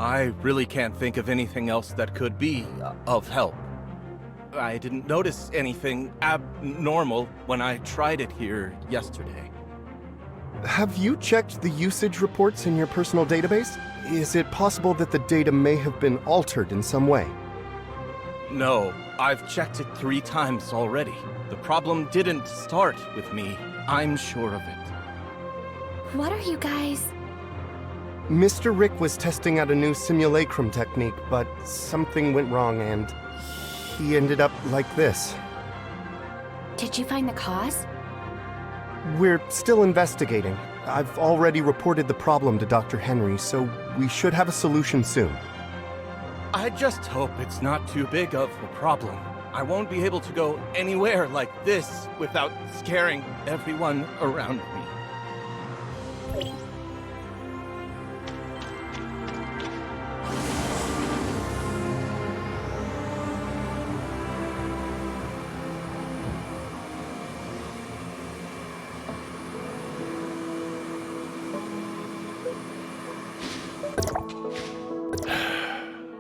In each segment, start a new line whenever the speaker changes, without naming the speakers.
I really can't think of anything else that could be of help. I didn't notice anything abnormal when I tried it here yesterday.
Have you checked the usage reports in your personal database? Is it possible that the data may have been altered in some way?
No, I've checked it 3 times already. The problem didn't start with me. I'm sure of it.
What are you guys...
Mr. Rick was testing out a new simulacrum technique, but something went wrong and he ended up like this.
Did you find the cause?
We're still investigating. I've already reported the problem to Dr. Henry, so we should have a solution soon.
I just hope it's not too big of a problem. I won't be able to go anywhere like this without scaring everyone around me.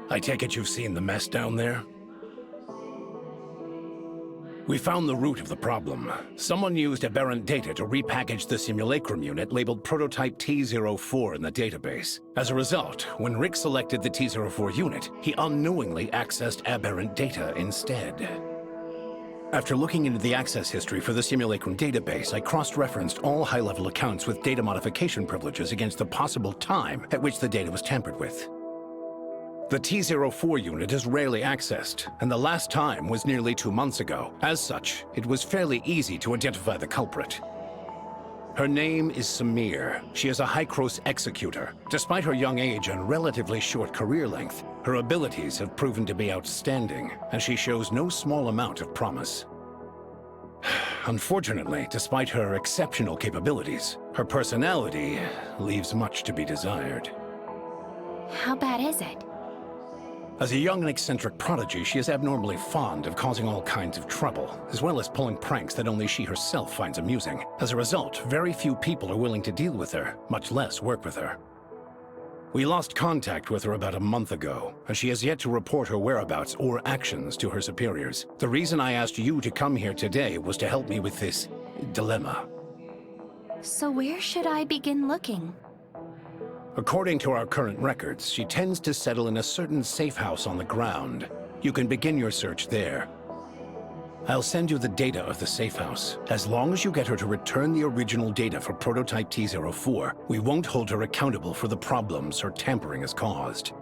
I take it you've seen the mess down there? We found the root of the problem. Someone used aberrant data to repackage the simulacrum unit labeled Prototype T04 in the database. As a result, when Rick selected the T04 unit, he unknowingly accessed aberrant data instead. After looking into the access history for the simulacrum database, I cross-referenced all high-level accounts with data modification privileges against the possible time at which the data was tampered with. The T04 unit is rarely accessed, and the last time was nearly 2 months ago. As such, it was fairly easy to identify the culprit. Her name is Samir. She is a Hykros executor. Despite her young age and relatively short career length, her abilities have proven to be outstanding, and she shows no small amount of promise. Unfortunately, despite her exceptional capabilities, her personality leaves much to be desired.
How bad is it?
As a young and eccentric prodigy, she is abnormally fond of causing all kinds of trouble, as well as pulling pranks that only she herself finds amusing. As a result, very few people are willing to deal with her, much less work with her. We lost contact with her about a month ago, and she has yet to report her whereabouts or actions to her superiors. The reason I asked you to come here today was to help me with this dilemma.
So where should I begin looking?
According to our current records, she tends to settle in a certain safe house on the ground. You can begin your search there. I'll send you the data of the safe house. As long as you get her to return the original data for Prototype T04, we won't hold her accountable for the problems her tampering has caused.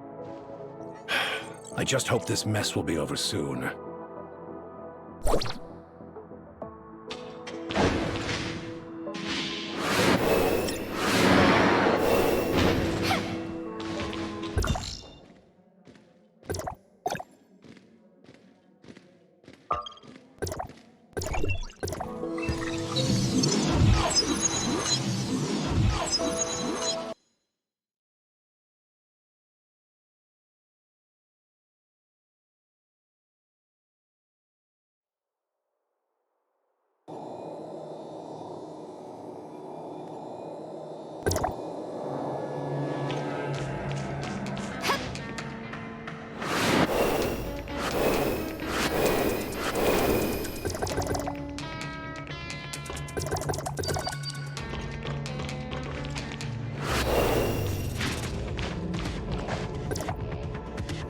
I just hope this mess will be over soon.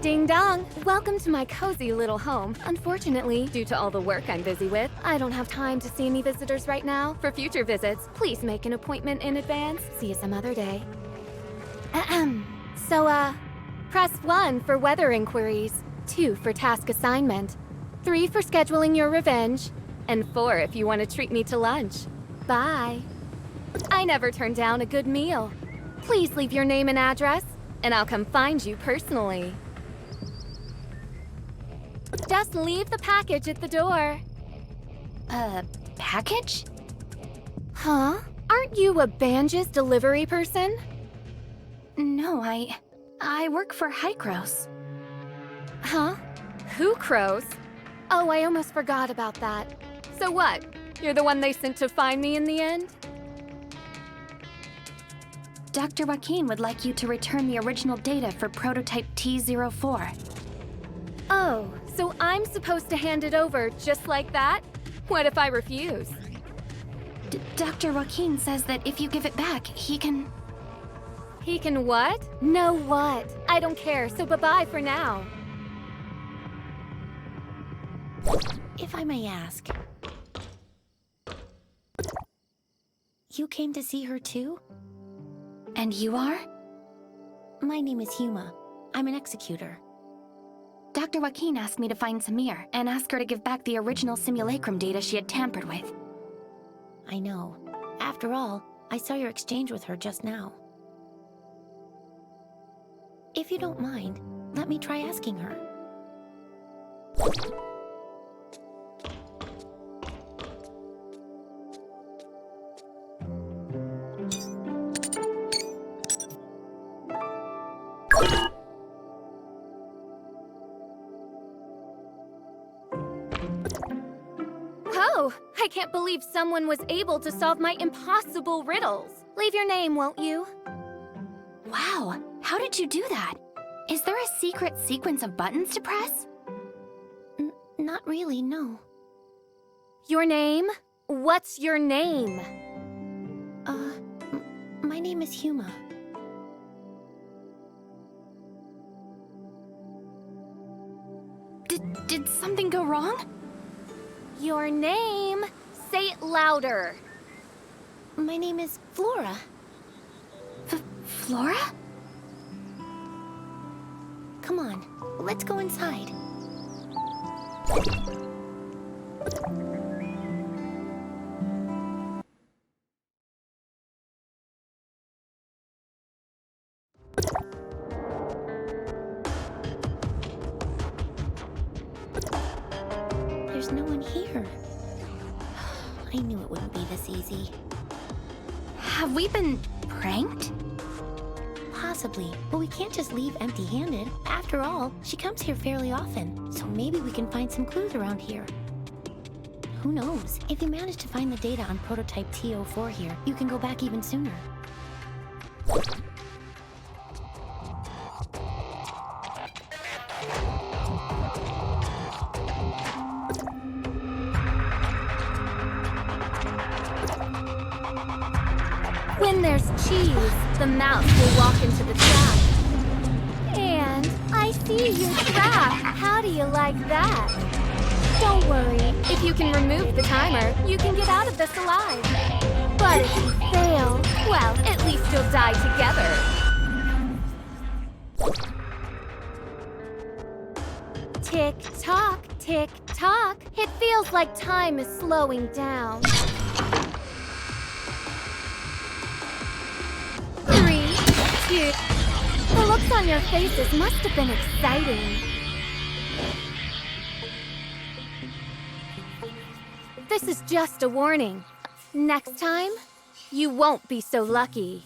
Ding dong! Welcome to my cozy little home. Unfortunately, due to all the work I'm busy with, I don't have time to see any visitors right now. For future visits, please make an appointment in advance. See you some other day. Ahem. So, press 1 for weather inquiries, 2 for task assignment, 3 for scheduling your revenge, and 4 if you want to treat me to lunch. Bye. I never turn down a good meal. Please leave your name and address, and I'll come find you personally. Just leave the package at the door.
Package?
Huh? Aren't you a Banj's delivery person?
No, I work for Hykros.
Huh? Who crows? Oh, I almost forgot about that. So what? You're the one they sent to find me in the end?
Dr. Joaquin would like you to return the original data for prototype T04.
Oh, so I'm supposed to hand it over just like that? What if I refuse?
Dr. Joaquin says that if you give it back, he can...
He can what? No what? I don't care, so bye-bye for now.
If I may ask, you came to see her too?
And you are?
My name is Huma. I'm an executor.
Dr. Joaquin asked me to find Samir and ask her to give back the original simulacrum data she had tampered with.
I know. After all, I saw your exchange with her just now. If you don't mind, let me try asking her.
Oh, I can't believe someone was able to solve my impossible riddles. Leave your name, won't you?
Wow, how did you do that? Is there a secret sequence of buttons to press?
Not really, no.
Your name? What's your name?
My name is Huma.
Did something go wrong?
Your name? Say it louder.
My name is Flora.
Flora?
Come on, let's go inside. There's no one here. I knew it wouldn't be this easy.
Have we been pranked?
Possibly, but we can't just leave empty-handed. After all, she comes here fairly often, so maybe we can find some clues around here. Who knows? If you manage to find the data on prototype T04 here, you can go back even sooner.
When there's cheese, the mouse will walk into the trap. And I see your trap. How do you like that? Don't worry. If you can remove the timer, you can get out of this alive. But if you fail, well, at least you'll die together. Tick-tock, tick-tock. It feels like time is slowing down. 3, 2... The looks on your faces must have been exciting. This is just a warning. Next time, you won't be so lucky.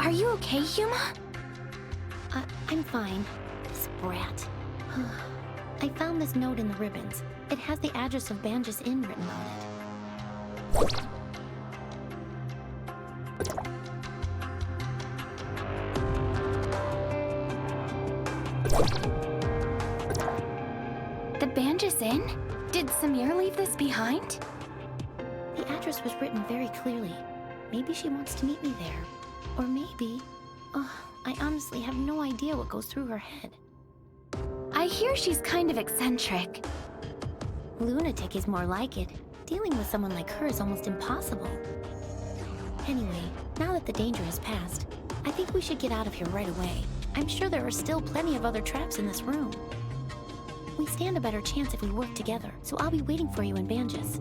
Are you okay, Huma?
I'm fine. This brat. I found this note in the ribbons. It has the address of Banjus Inn written on it.
The Banjus Inn? Did Samir leave this behind?
The address was written very clearly. Maybe she wants to meet me there. Or maybe... Oh, I honestly have no idea what goes through her head.
I hear she's kind of eccentric.
Lunatic is more like it. Dealing with someone like her is almost impossible. Anyway, now that the danger has passed, I think we should get out of here right away. I'm sure there are still plenty of other traps in this room. We stand a better chance if we work together, so I'll be waiting for you in Banjus.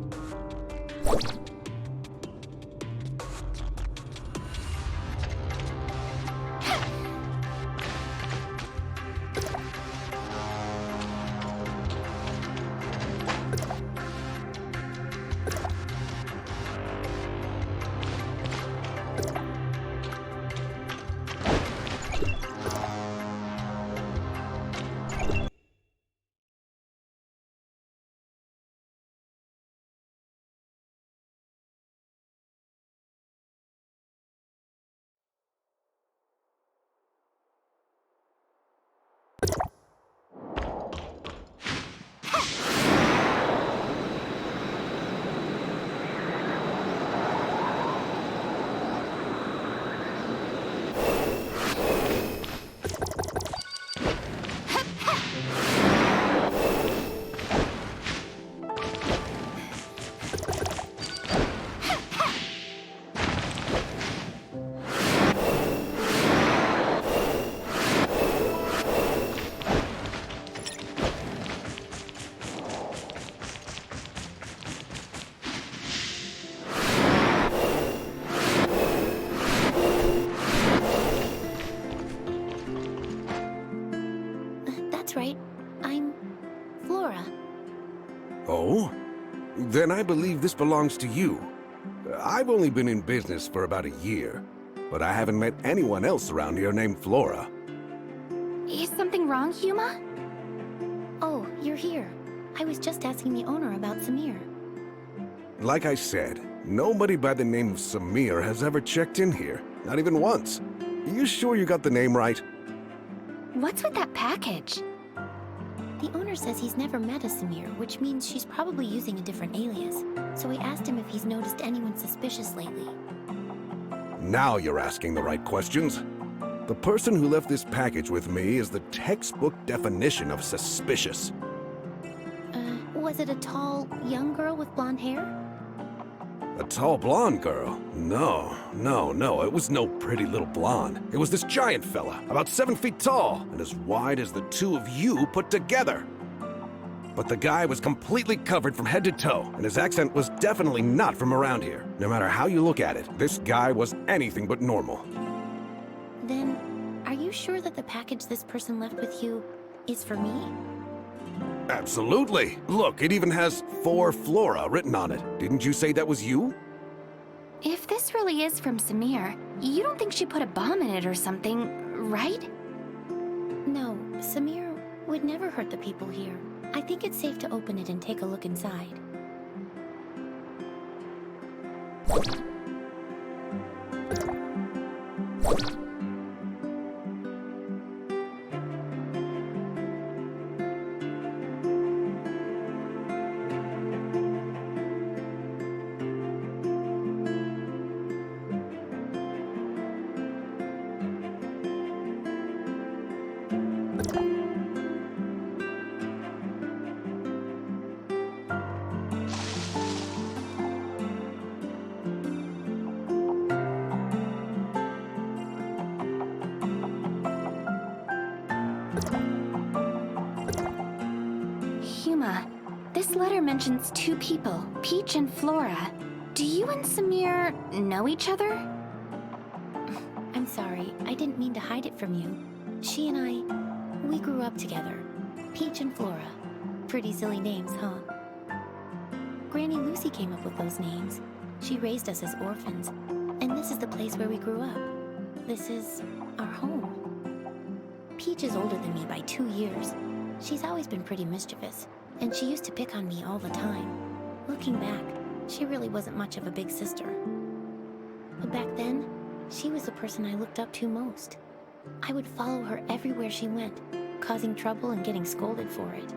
No? Then I believe this belongs to you. I've only been in business for about a year, but I haven't met anyone else around here named Flora.
Is something wrong, Huma?
Oh, you're here. I was just asking the owner about Samir.
Like I said, nobody by the name of Samir has ever checked in here, not even once. You sure you got the name right?
What's with that package?
The owner says he's never met a Samir, which means she's probably using a different alias. So we asked him if he's noticed anyone suspicious lately.
Now you're asking the right questions. The person who left this package with me is the textbook definition of suspicious.
Was it a tall, young girl with blonde hair?
A tall blonde girl? No. It was no pretty little blonde. It was this giant fella, about 7 feet tall, and as wide as the two of you put together. But the guy was completely covered from head to toe, and his accent was definitely not from around here. No matter how you look at it, this guy was anything but normal.
Then, are you sure that the package this person left with you is for me?
Absolutely. Look, it even has "For Flora" written on it. Didn't you say that was you?
If this really is from Samir, you don't think she put a bomb in it or something, right?
No, Samir would never hurt the people here. I think it's safe to open it and take a look inside.
Huma, this letter mentions two people, Peach and Flora. Do you and Samir know each other?
I'm sorry, I didn't mean to hide it from you. She and I, we grew up together. Peach and Flora. Pretty silly names, huh? Granny Lucy came up with those names. She raised us as orphans, and this is the place where we grew up. This is our home. Peach is older than me by 2 years. She's always been pretty mischievous, and she used to pick on me all the time. Looking back, she really wasn't much of a big sister. But back then, she was the person I looked up to most. I would follow her everywhere she went, causing trouble and getting scolded for it.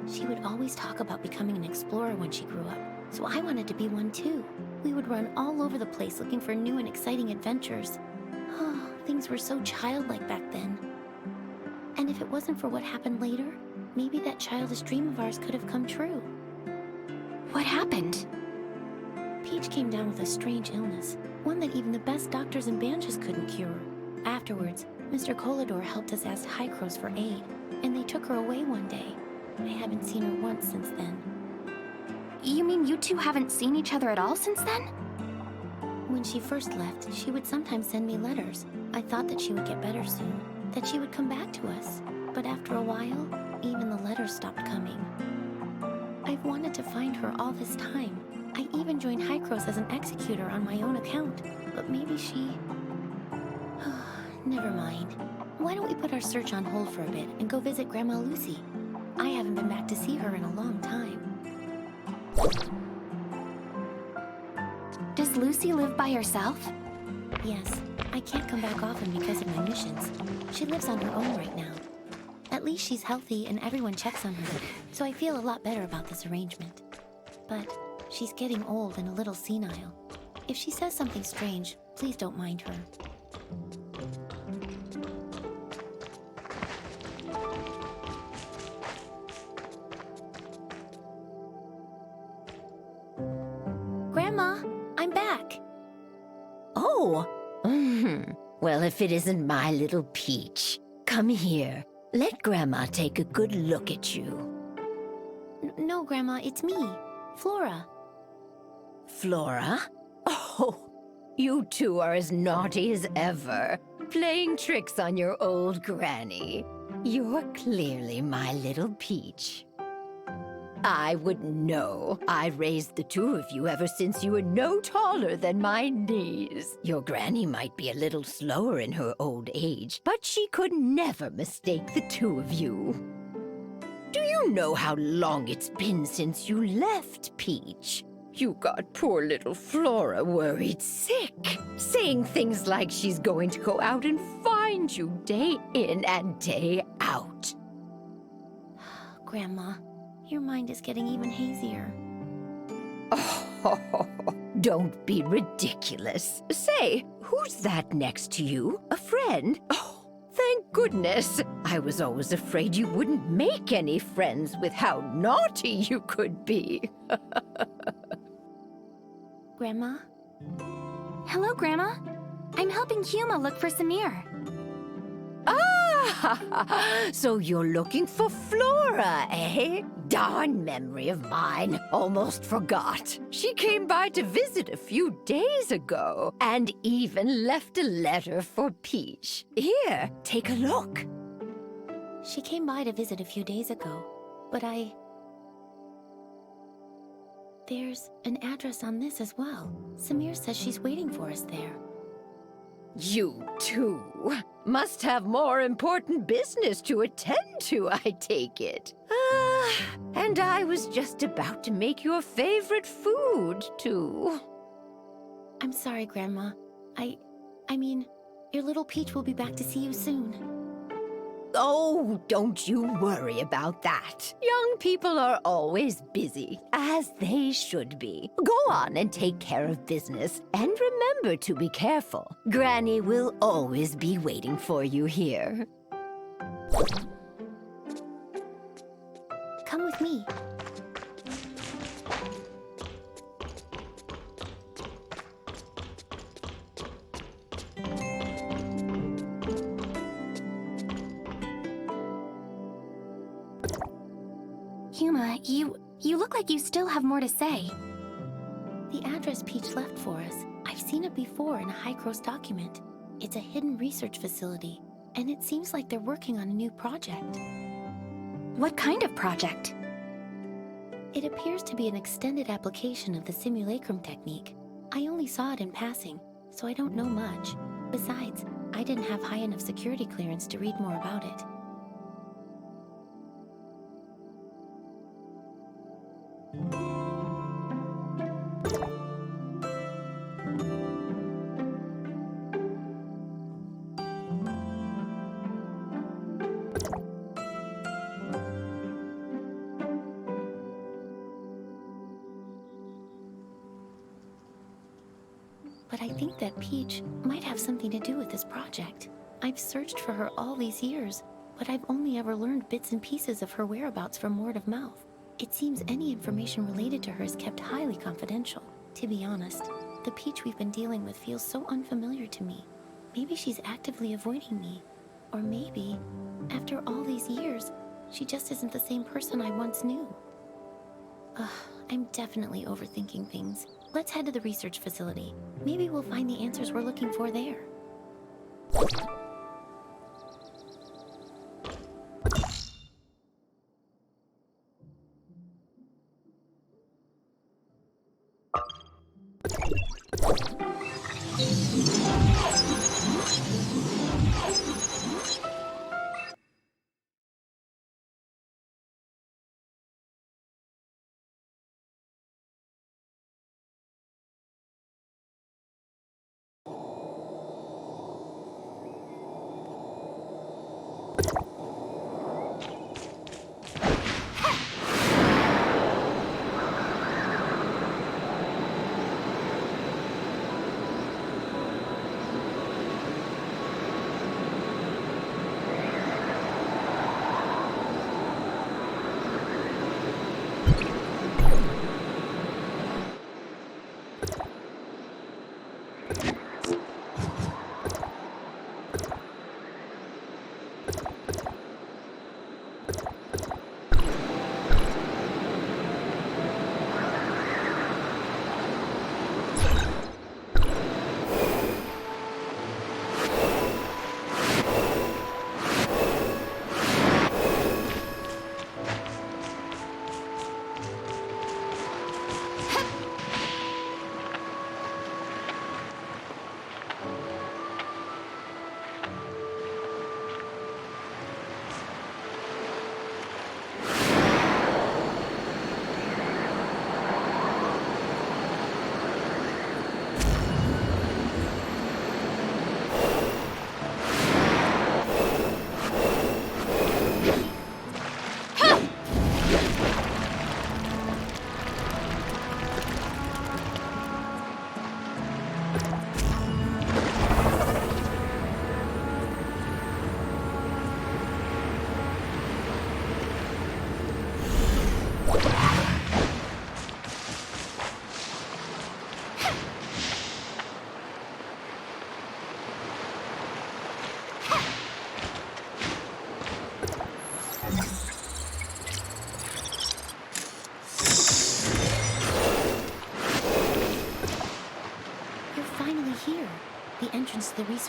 She would always talk about becoming an explorer when she grew up, so I wanted to be one too. We would run all over the place looking for new and exciting adventures. Oh, things were so childlike back then. And if it wasn't for what happened later, maybe that childish dream of ours could have come true.
What happened?
Peach came down with a strange illness, one that even the best doctors and bandages couldn't cure. Afterwards, Mr. Colador helped us ask Hycros for aid, and they took her away one day. I haven't seen her once since then.
You mean you two haven't seen each other at all since then?
When she first left, she would sometimes send me letters. I thought that she would get better soon, that she would come back to us. But after a while, even the letters stopped coming. I've wanted to find her all this time. I even joined Hycros as an executor on my own account, but maybe she... Never mind. Why don't we put our search on hold for a bit and go visit Grandma Lucy? I haven't been back to see her in a long time.
Does Lucy live by herself?
Yes, I can't come back often because of my missions. She lives on her own right now. At least she's healthy and everyone checks on her, so I feel a lot better about this arrangement. But she's getting old and a little senile. If she says something strange, please don't mind her. Grandma, I'm back.
Oh, well, if it isn't my little Peach. Come here. Let Grandma take a good look at you.
No, Grandma, it's me, Flora.
Flora? Oh, you two are as naughty as ever, playing tricks on your old granny. You're clearly my little Peach. I wouldn't know. I raised the two of you ever since you were no taller than my knees. Your granny might be a little slower in her old age, but she could never mistake the two of you. Do you know how long it's been since you left, Peach? You got poor little Flora worried sick, saying things like she's going to go out and find you day in and day out.
Grandma, your mind is getting even hazier.
Oh, don't be ridiculous. Say, who's that next to you? A friend? Oh, thank goodness. I was always afraid you wouldn't make any friends with how naughty you could be.
Grandma?
Hello, Grandma. I'm helping Huma look for Samir.
Ah, so you're looking for Flora, eh? Darn memory of mine. Almost forgot. She came by to visit a few days ago and even left a letter for Peach. Here, take a look.
She came by to visit a few days ago, but There's an address on this as well. Samir says she's waiting for us there.
You too must have more important business to attend to, I take it. And I was just about to make your favorite food, too.
I'm sorry, Grandma. I mean, your little Peach will be back to see you soon.
Oh, don't you worry about that. Young people are always busy, as they should be. Go on and take care of business, and remember to be careful. Granny will always be waiting for you here.
Come with me.
Huma, you look like you still have more to say.
The address Peach left for us. I've seen it before in a High-Cross document. It's a hidden research facility, and it seems like they're working on a new project.
What kind of project?
It appears to be an extended application of the simulacrum technique. I only saw it in passing, so I don't know much. Besides, I didn't have high enough security clearance to read more about it. But I think that Peach might have something to do with this project. I've searched for her all these years, but I've only ever learned bits and pieces of her whereabouts from word of mouth. It seems any information related to her is kept highly confidential. To be honest, the Peach we've been dealing with feels so unfamiliar to me. Maybe she's actively avoiding me. Or maybe, after all these years, she just isn't the same person I once knew. Ugh, I'm definitely overthinking things. Let's head to the research facility. Maybe we'll find the answers we're looking for there.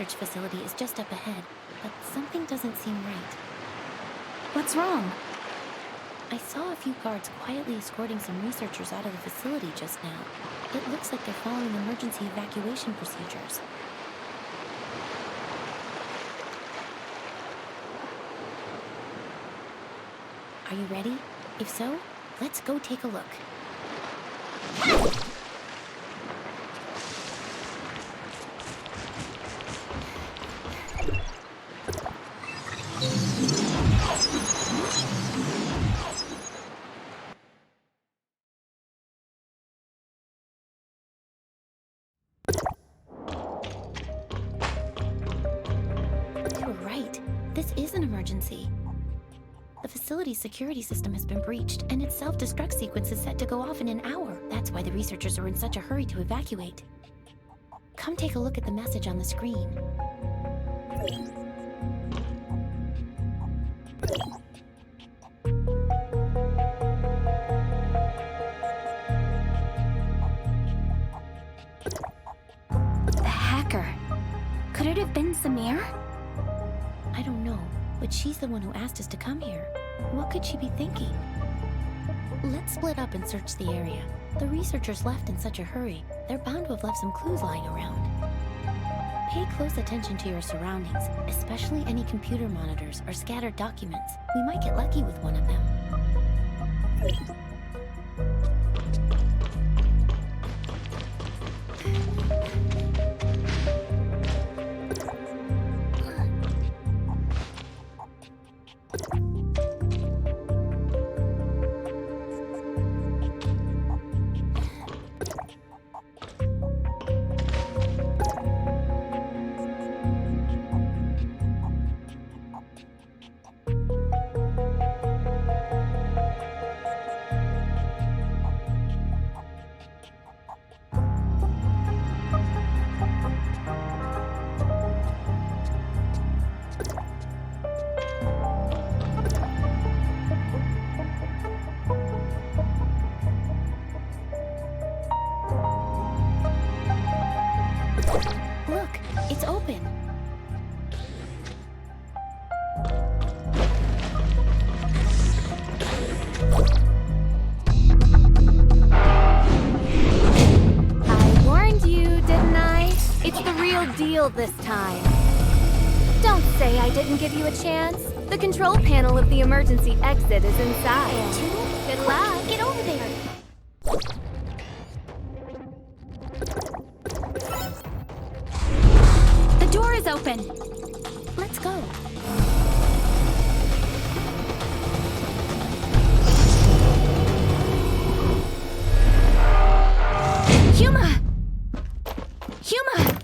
research facility is just up ahead, but something doesn't seem right.
What's wrong?
I saw a few guards quietly escorting some researchers out of the facility just now. It looks like they're following emergency evacuation procedures. Are you ready? If so, let's go take a look. You were right. This is an emergency. The facility's security system has been breached, and its self-destruct sequence is set to go off in an hour. That's why the researchers are in such a hurry to evacuate. Come take a look at the message on the screen.
The hacker. Could it have been Samir?
I don't know, but she's the one who asked us to come here. What could she be thinking? Let's split up and search the area. The researchers left in such a hurry, they're bound to have left some clues lying around. Pay close attention to your surroundings, especially any computer monitors or scattered documents. We might get lucky with one of them. Look, it's open.
I warned you, didn't I? It's the real deal this time. Don't say I didn't give you a chance. The control panel of the emergency exit is inside. Good luck.
Get over there.
The door is open.
Let's go.
Huma! Huma!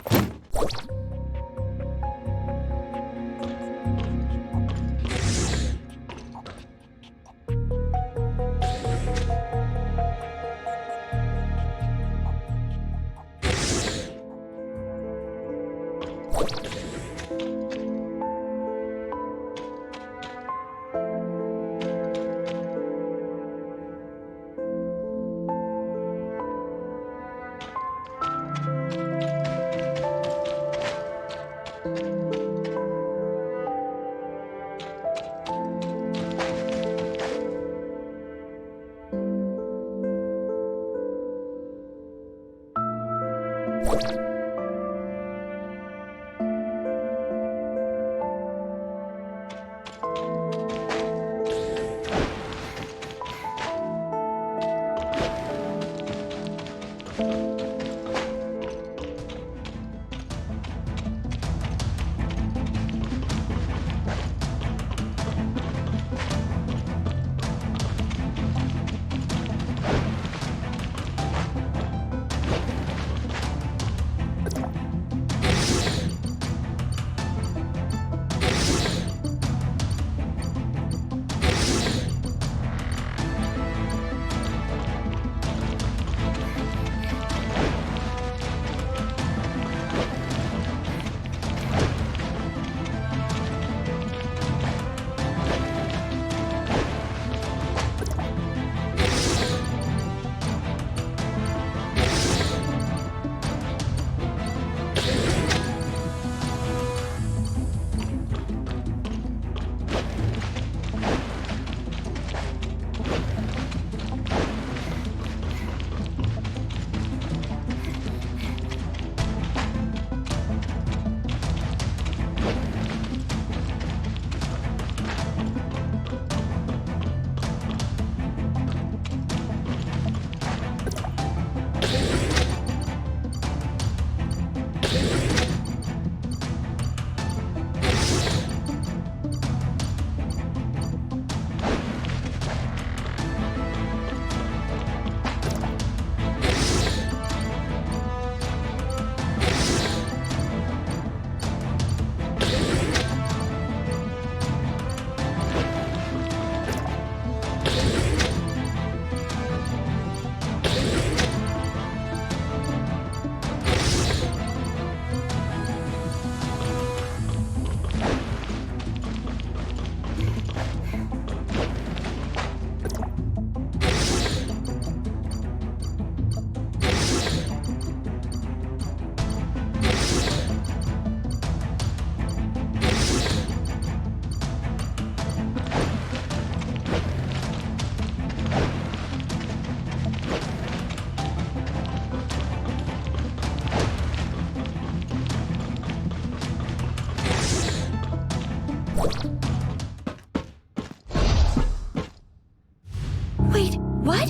Wait, what?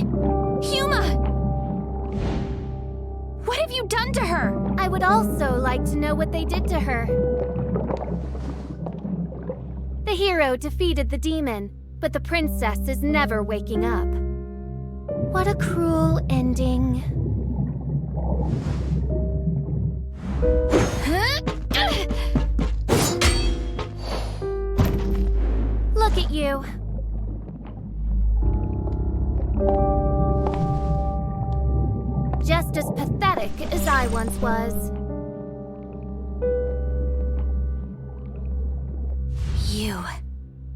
Huma! What have you done to her?
I would also like to know what they did to her. The hero defeated the demon, but the princess is never waking up. What a cruel ending. Look at you. Just as pathetic as I once was.
You.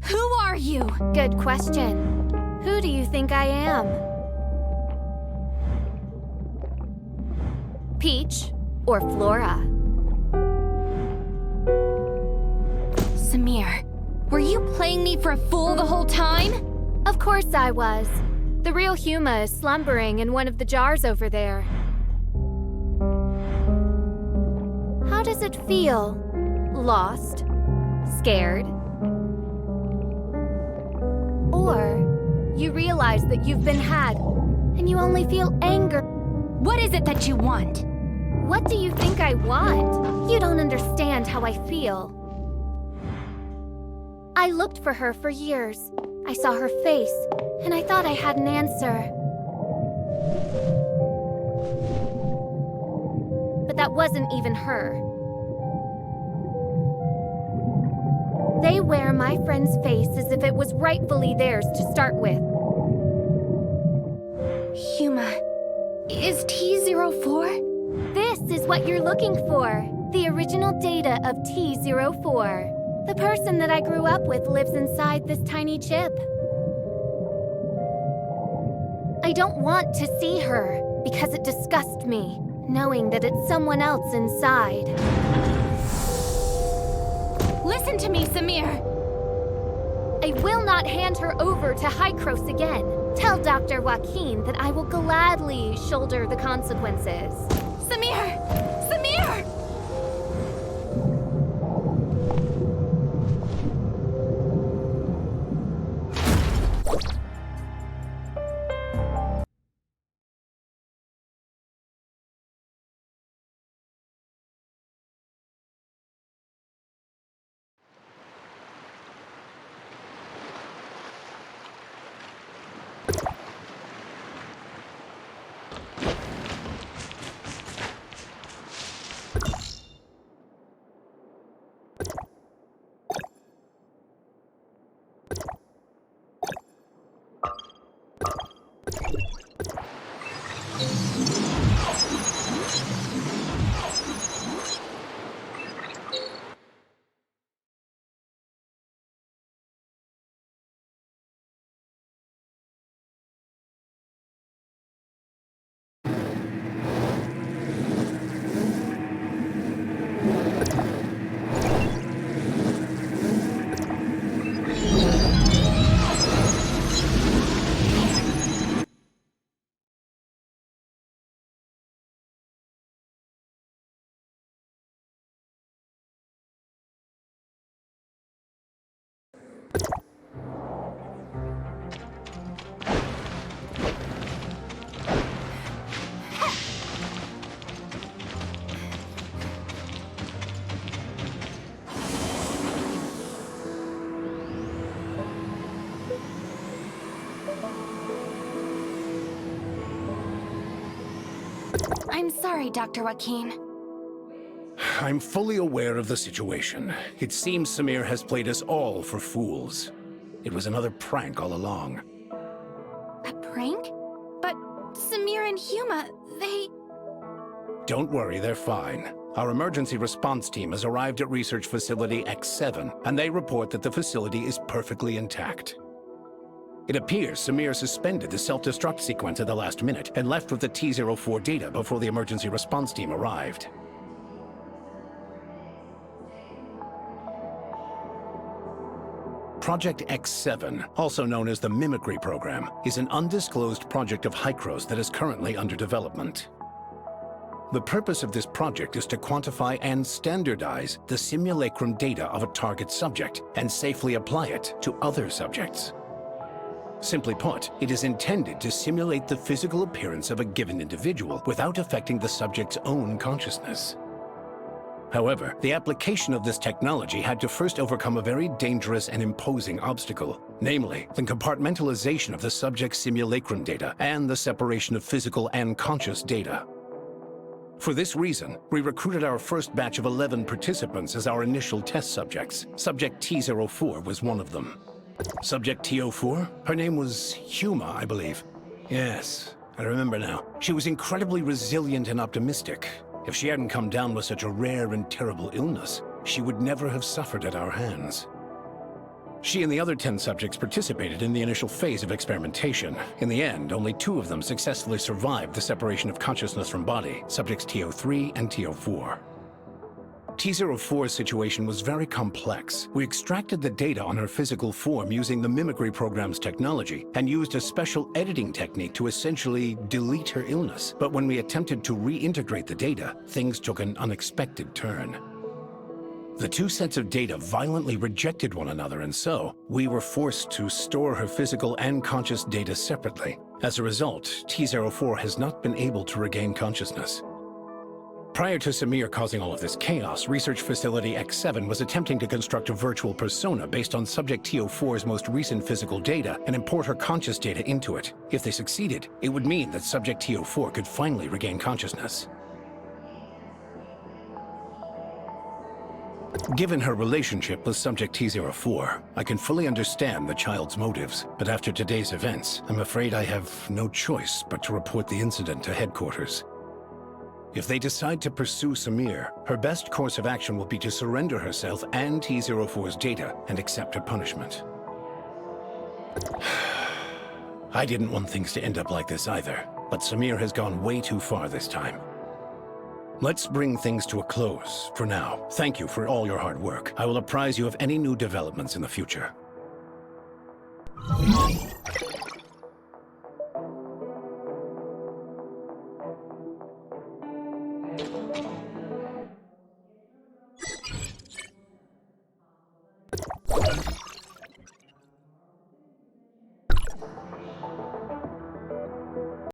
Who are you?
Good question. Who do you think I am? Peach or Flora?
Samir, were you playing me for a fool the whole time?
Of course I was. The real Huma is slumbering in one of the jars over there. How does it feel? Lost? Scared? Or you realize that you've been had, and you only feel anger.
What is it that you want?
What do you think I want? You don't understand how I feel. I looked for her for years. I saw her face, and I thought I had an answer. But that wasn't even her. They wear my friend's face as if it was rightfully theirs to start with.
Huma, is T04?
This is what you're looking for. The original data of T04. The person that I grew up with lives inside this tiny chip. I don't want to see her because it disgusts me, knowing that it's someone else inside.
Listen to me, Samir.
I will not hand her over to Hykros again. Tell Dr. Joaquin that I will gladly shoulder the consequences.
Samir! Samir! I'm sorry, Dr. Joaquin.
I'm fully aware of the situation. It seems Samir has played us all for fools. It was another prank all along.
A prank? But Samir and Huma, they...
Don't worry, they're fine. Our emergency response team has arrived at Research Facility X7, and they report that the facility is perfectly intact. It appears Samir suspended the self-destruct sequence at the last minute and left with the T04 data before the emergency response team arrived. Project X7, also known as the Mimicry Program, is an undisclosed project of Hykros that is currently under development. The purpose of this project is to quantify and standardize the simulacrum data of a target subject and safely apply it to other subjects. Simply put, it is intended to simulate the physical appearance of a given individual without affecting the subject's own consciousness. However, the application of this technology had to first overcome a very dangerous and imposing obstacle, namely, the compartmentalization of the subject's simulacrum data and the separation of physical and conscious data. For this reason, we recruited our first batch of 11 participants as our initial test subjects. Subject T04 was one of them. Subject T04? Her name was Huma, I believe. Yes, I remember now. She was incredibly resilient and optimistic. If she hadn't come down with such a rare and terrible illness, she would never have suffered at our hands. She and the other 10 subjects participated in the initial phase of experimentation. In the end, only 2 of them successfully survived the separation of consciousness from body, subjects T03 and T04. T04's situation was very complex. We extracted the data on her physical form using the mimicry program's technology and used a special editing technique to essentially delete her illness. But when we attempted to reintegrate the data, things took an unexpected turn. The 2 sets of data violently rejected one another, and so we were forced to store her physical and conscious data separately. As a result, T04 has not been able to regain consciousness. Prior to Samir causing all of this chaos, Research Facility X7 was attempting to construct a virtual persona based on Subject T04's most recent physical data and import her conscious data into it. If they succeeded, it would mean that Subject T04 could finally regain consciousness. Given her relationship with Subject T04, I can fully understand the child's motives. But after today's events, I'm afraid I have no choice but to report the incident to headquarters. If they decide to pursue Samir, her best course of action will be to surrender herself and T04's data and accept her punishment. I didn't want things to end up like this either, but Samir has gone way too far this time. Let's bring things to a close for now. Thank you for all your hard work. I will apprise you of any new developments in the future.